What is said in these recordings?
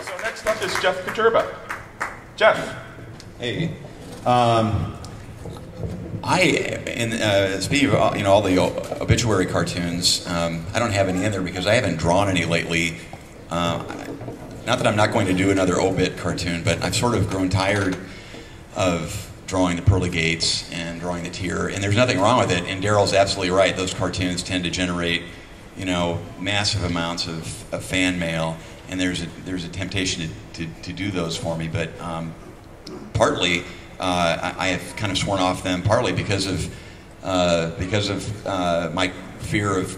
So next up is Jeff Koterba. Jeff. Hey. Speaking of all the obituary cartoons, I don't have any in there because I haven't drawn any lately. Not that I'm not going to do another obit cartoon, but I've sort of grown tired of drawing the pearly gates and drawing the tear, and there's nothing wrong with it. And Daryl's absolutely right; those cartoons tend to generate, massive amounts of fan mail, and there's a temptation to do those for me. But partly, I have kind of sworn off them, partly because of my fear of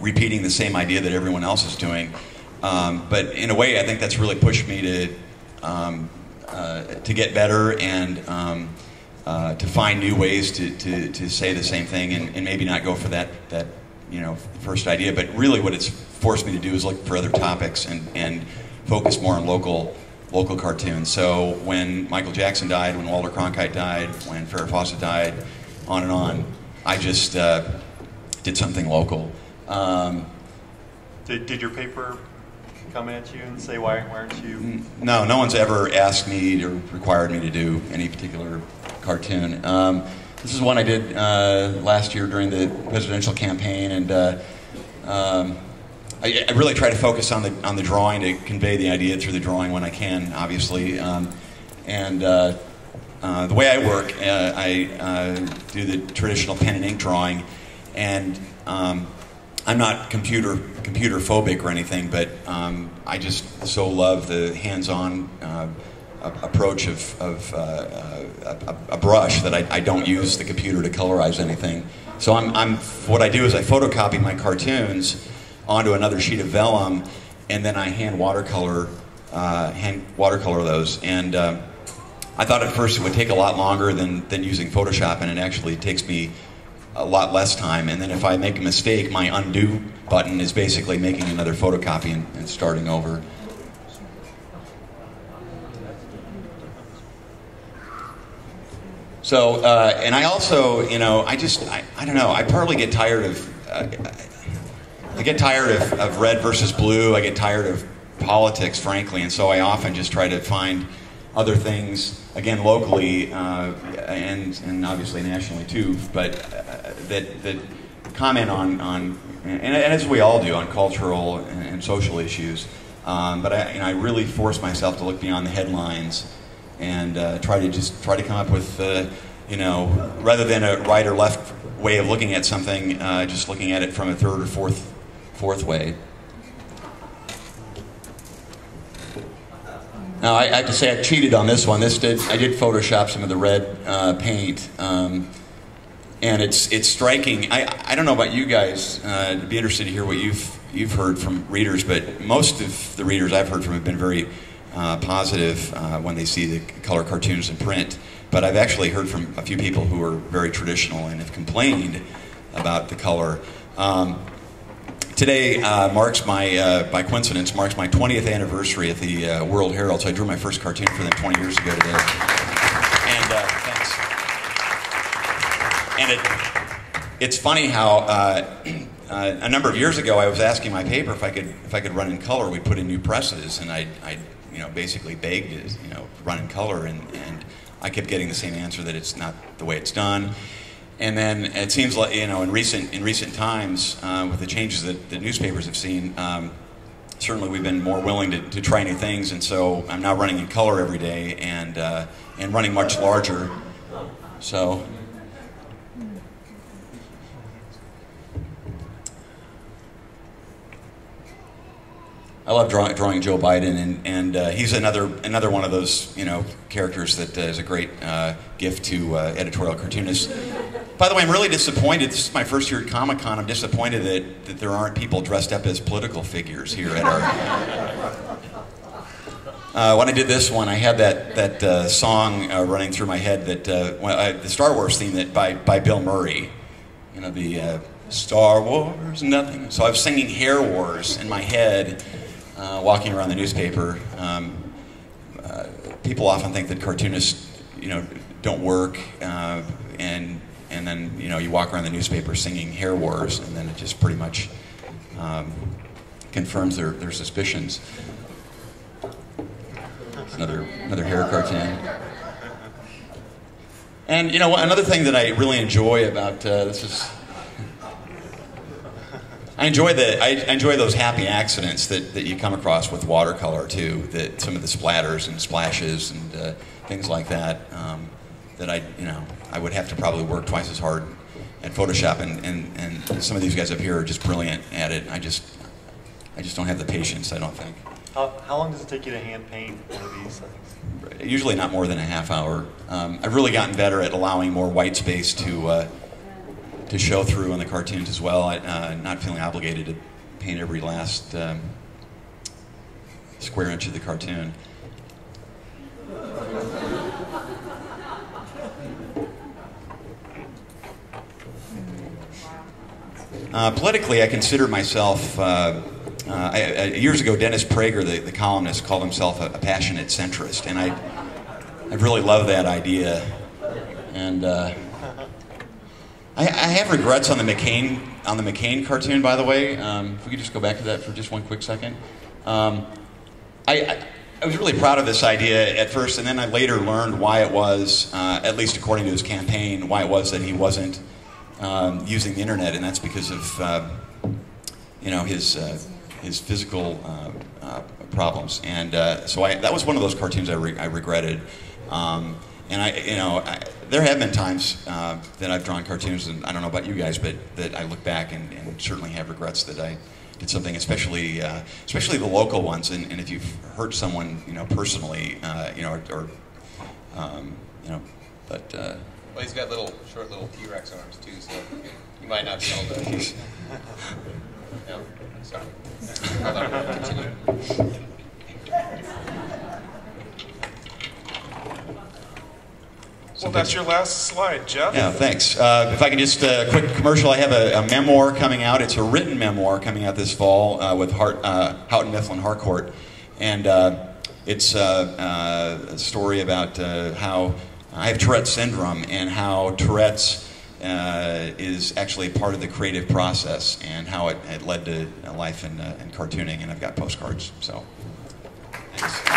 repeating the same idea that everyone else is doing. But in a way, I think that's really pushed me to get better and to find new ways to say the same thing and maybe not go for that first idea. But really, what it's forced me to do is look for other topics and focus more on local cartoons. So when Michael Jackson died, when Walter Cronkite died, when Farrah Fawcett died, on and on, I just did something local. Did your paper come at you and say, why aren't you? No one's ever asked me or required me to do any particular cartoon. This is one I did last year during the presidential campaign, and I really try to focus on the drawing to convey the idea through the drawing when I can, obviously. The way I work, I do the traditional pen and ink drawing, and I'm not computer phobic or anything, but I just so love the hands-on approach of a brush that I don't use the computer to colorize anything. So what I do is I photocopy my cartoons onto another sheet of vellum, and then I hand watercolor those. And I thought at first it would take a lot longer than using Photoshop, and it actually takes me a lot less time. And then if I make a mistake, my undo button is basically making another photocopy and starting over. So, and I also, I don't know, I partly get tired of, I get tired of red versus blue, I get tired of politics, frankly, and so I often just try to find other things, again, locally, and obviously nationally too, but that comment on and as we all do, on cultural and social issues. But I really force myself to look beyond the headlines and try to come up with, rather than a right or left way of looking at something, just looking at it from a third or fourth way. Now, I have to say I cheated on this one. I did Photoshop some of the red paint, and it's striking. I don't know about you guys. I'd be interested to hear what you've heard from readers, but most of the readers I've heard from have been very positive when they see the color cartoons in print. But I've actually heard from a few people who are very traditional and have complained about the color. Today marks by coincidence, marks my 20th anniversary at the World Herald, so I drew my first cartoon for them 20 years ago today. And thanks. And it's funny how a number of years ago I was asking my paper if I could run in color. We'd put in new presses, and I basically begged it, run in color, and I kept getting the same answer that it's not the way it's done. And then it seems like, in recent times, with the changes that the newspapers have seen, certainly we've been more willing to try new things, and so I'm now running in color every day and running much larger. So. I love drawing Joe Biden, and he's another one of those characters that is a great gift to Editorial Cartoonist. By the way, I'm really disappointed. This is my first year at Comic-Con. I'm disappointed that there aren't people dressed up as political figures here at our. When I did this one, I had that song running through my head the Star Wars theme by Bill Murray. The Star Wars nothing. So I was singing Hair Wars in my head. Walking around the newspaper, people often think that cartoonists, don't work, and then you walk around the newspaper singing Hair Wars, and then it just pretty much confirms their suspicions. Another hair cartoon. And you know, another thing that I really enjoy about this is, I enjoy those happy accidents that you come across with watercolor too. That some of the splatters and splashes and things like that. That I would have to probably work twice as hard at Photoshop, and some of these guys up here are just brilliant at it. I just don't have the patience, I don't think. How long does it take you to hand paint one of these things? Usually not more than a half hour. I've really gotten better at allowing more white space to show through in the cartoons as well. Not feeling obligated to paint every last square inch of the cartoon. Politically, I consider myself, years ago, Dennis Prager, the columnist, called himself a passionate centrist, and I really love that idea. And I have regrets on the McCain cartoon, by the way. If we could just go back to that for just one quick second. I was really proud of this idea at first, and then I later learned why it was, at least according to his campaign, why it was that he wasn't using the internet, and that's because of his physical problems. And so that was one of those cartoons I regretted. And there have been times that I've drawn cartoons, and I don't know about you guys, but that I look back and certainly have regrets that I did something, especially the local ones. And if you've hurt someone, personally, but. Well, he's got short little T-Rex arms too, so you might not be able to. No, sorry. Hold on, continue. Well, that's your last slide, Jeff. Yeah, thanks. If I can just, quick commercial, I have a memoir coming out. It's a written memoir coming out this fall with Houghton Mifflin Harcourt. And it's a story about how I have Tourette's syndrome and how Tourette's is actually part of the creative process and how it led to a life in cartooning. And I've got postcards, so thanks.